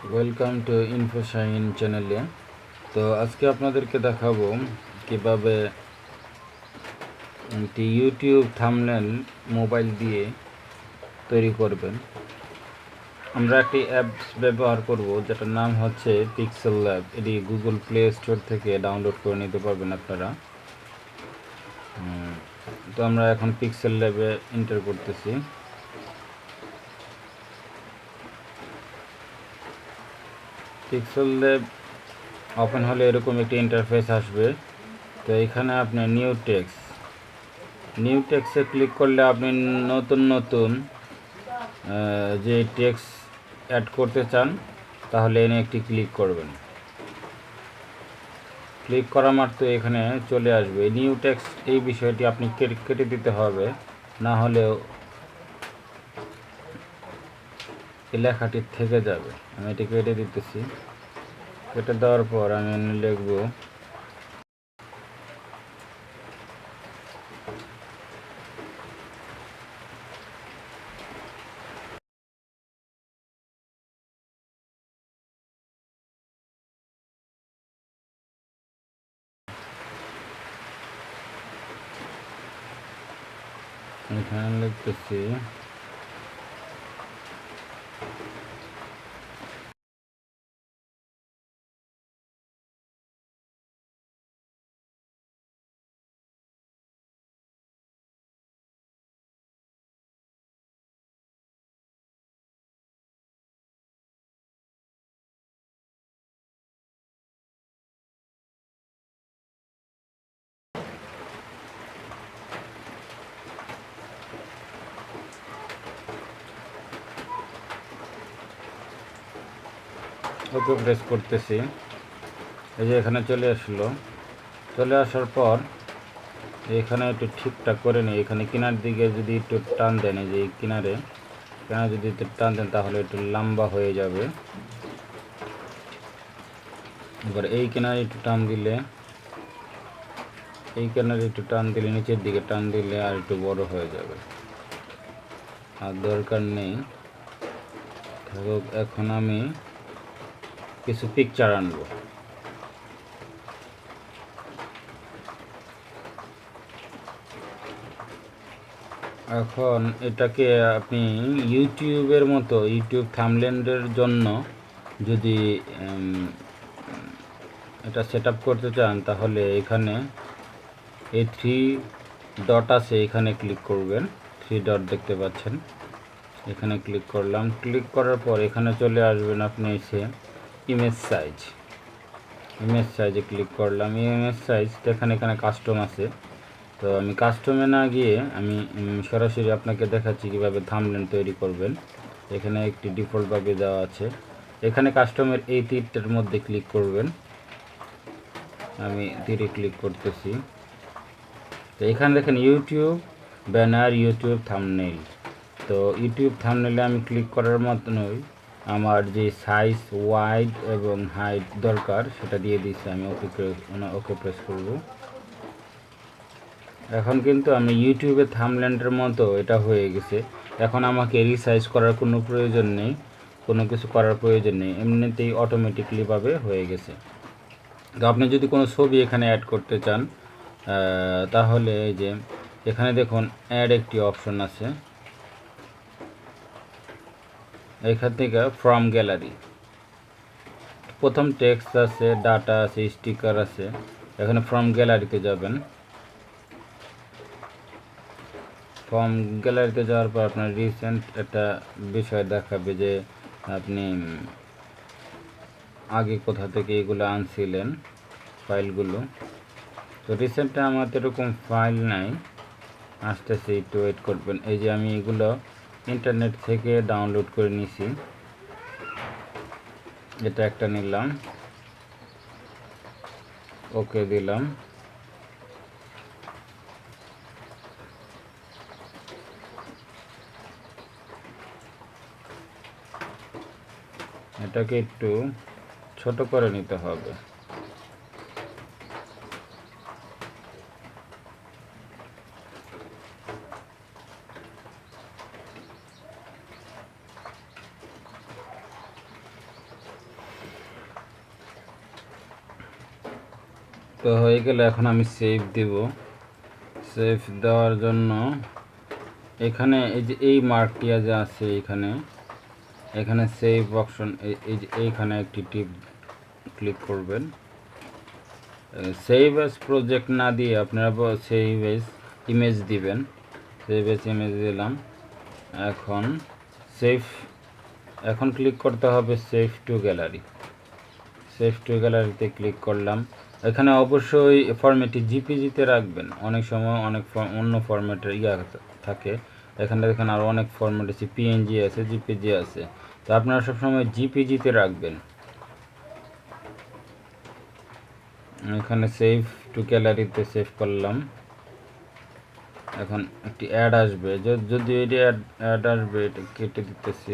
Welcome to infoshahin চ্যানেলে। তো আজকে আপনাদেরকে দেখাবো কিভাবে একটি ইউটিউব থাম্বনেল মোবাইল দিয়ে তৈরি করবেন। আমরা একটি অ্যাপস ব্যবহার করব যেটার নাম হচ্ছে পিক্সেল ল্যাব। এটি গুগল প্লে স্টোর থেকে ডাউনলোড করে নিতে পারবেন আপনারা। তো আমরা এখন পিক্সেল ল্যাবে এন্টার করতেছি। পিক্সেল ল্যাব ওপেন হলে এরকম একটি ইন্টারফেস আসবে। তো এখানে আপনি নিউ টেক্সে ক্লিক করলে আপনি নতুন যে টেক্সট অ্যাড করতে চান তাহলে এনে একটি ক্লিক করবেন। ক্লিক করা মাত্র এখানে চলে আসবে নিউ টেক্সট। এই বিষয়টি আপনি কেটে দিতে হবে, না হলেও এই লেখাটি থেকে যাবে। আমি এটি কেটে দিতেছি। কেটে দেওয়ার পর আমি লিখব এখানে লিখতেছি ওকে প্রেস করতেছি। এই যে এখানে চলে আসলো। চলে আসার পর এখানে একটু ঠিকঠাক করে নিই। এখানে কিনার দিকে যদি একটু টান দেন, এই যে কিনারে যদি একটু টান দেন তাহলে একটু লম্বা হয়ে যাবে। এবার এই কিনারে একটু টান দিলে, নিচের দিকে টান দিলে আর একটু বড় হয়ে যাবে। আর দরকার নেই থাকুক। এখন আমি কিছু পিকচার আনবো। এখন এটাকে আপনি ইউটিউবের মতো ইউটিউব থাম্বনেলের জন্য যদি এটা সেট আপ করতে চান তাহলে এখানে এই 3 ডট আছে, এখানে ক্লিক করবেন। 3 ডট দেখতে পাচ্ছেন, এখানে ক্লিক করলাম। ক্লিক করার পর এখানে চলে আসবেন আপনি এসে ইমেজ সাইজে ক্লিক করলাম। ইমেজ সাইজ দেখেন এখানে কাস্টম আছে। তো আমি কাস্টমে না গিয়ে আমি সরাসরি আপনাকে দেখাচ্ছি কীভাবে থাম্বনেল তৈরি করবেন। এখানে একটি ডিফল্টভাবে দেওয়া আছে। এখানে কাস্টমের এই তীরটার মধ্যে ক্লিক করবেন। আমি তীরে ক্লিক করতেছি। তো এখানে দেখেন ইউটিউব ব্যানার, ইউটিউব থাম্বনেল। তো ইউটিউব থাম্বনেলে আমি ক্লিক করার মতনই আমার যে সাইজ, ওয়াইড এবং হাইট দরকার সেটা দিয়ে দিচ্ছি। আমি ওকে প্রেস করব। এখন কিন্তু আমি ইউটিউবে থাম্বনেলের মতো এটা হয়ে গেছে। এখন আমাকে রিসাইজ করার কোনো প্রয়োজন নেই, কোনো কিছু করার প্রয়োজন নেই, এমনিতেই অটোমেটিকলিভাবে হয়ে গেছে। তো আপনি যদি কোনো ছবি এখানে অ্যাড করতে চান তাহলে এই যে এখানে দেখুন অ্যাড একটি অপশন আছে। এখান থেকে ফ্রম গ্যালারি প্রথম টেক্সট আছে, ডাটা আছে, স্টিকার আছে। এখানে ফ্রম গ্যালারিতে যাবেন। ফ্রম গ্যালারিতে যাওয়ার পর আপনার রিসেন্ট একটা বিষয় দেখাবে যে আপনি আগে কোথা থেকে এগুলো আনছিলেন ফাইলগুলো। তো রিসেন্টে আমার এরকম ফাইল নাই, আসতেছে, একটু ওয়েট করবেন। এই যে আমি এগুলো ইন্টারনেট থেকে ডাউনলোড করে নিছি। এটা একটা নিলাম, ওকে দিলাম। এটাকে একটু ছোট করে নিতে হবে। তো হয়ে গেল, এখন আমি সেভ দেব। সেভ দেওয়ার জন্য এখানে এই যে এই মার্কটি যে আছে এখানে সেভ অপশন, এই যে এইখানে একটি টিপ ক্লিক করবেন। সেভ এস প্রজেক্ট না দিয়ে আপনারা সেভ এস ইমেজ দিবেন। সেভ এস ইমেজ দিলাম। এখন ক্লিক করতে হবে save two gallery. Save two গ্যালারিতে ক্লিক করলাম। এখানে অবশ্যই ফরম্যাটটি জিপিজিতে রাখবেন। অনেক সময় অনেক অন্য ফরম্যাটের থাকে। এখানে দেখেন আরও অনেক ফরম্যাট আছে, পিএনজি আছে, জিপিজি আছে। তো আপনারা সবসময় জিপিজিতে রাখবেন। এখানে সেভ টু গ্যালারিতে সেভ করলাম। এখন একটি অ্যাড আসবে, যদি এটি অ্যাড আসবে এটা কেটে দিতেছি।